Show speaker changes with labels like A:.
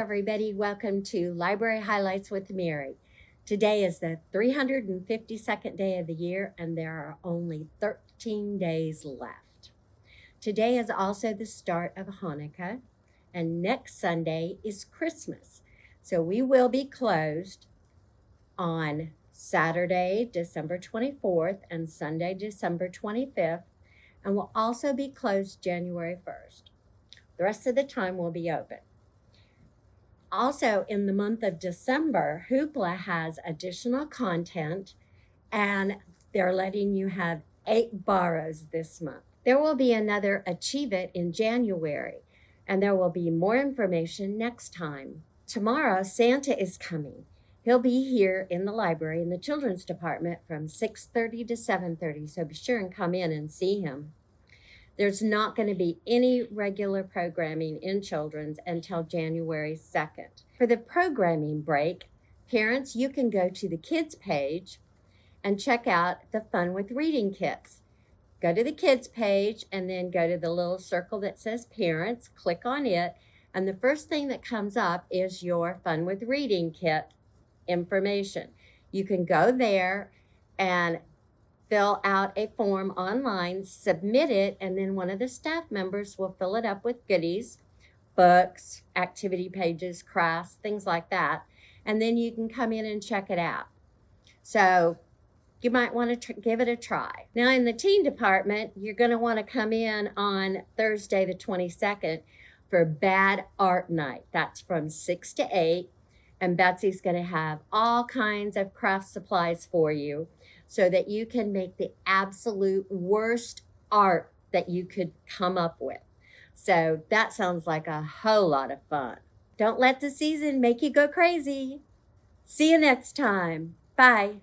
A: everybody. Welcome to Library Highlights with Mary. Today is the 352nd day of the year, and there are only 13 days left. Today is also the start of Hanukkah, and next Sunday is Christmas. So we will be closed on Saturday, December 24th, and Sunday, December 25th, and we'll also be closed January 1st. The rest of the time will be open. Also, in the month of December, Hoopla has additional content, and they're letting you have 8 borrows this month. There will be another Achieve It in January, and there will be more information next time. Tomorrow, Santa is coming. He'll be here in the library in the children's department from 6:30 to 7:30, so be sure and come in and see him. There's not going to be any regular programming in children's until January 2nd. For the programming break, parents, you can go to the kids page and check out the Fun with Reading kits. Go to the kids page and then go to the little circle that says parents, click on it, and the first thing that comes up is your Fun with Reading kit information. You can go there and fill out a form online, submit it, and then one of the staff members will fill it up with goodies, books, activity pages, crafts, things like that. And then you can come in and check it out. So you might want to give it a try. Now in the teen department, you're going to want to come in on Thursday the 22nd for Bad Art Night. That's from 6 to 8. And Betsy's going to have all kinds of craft supplies for you so that you can make the absolute worst art that you could come up with. So that sounds like a whole lot of fun. Don't let the season make you go crazy. See you next time. Bye.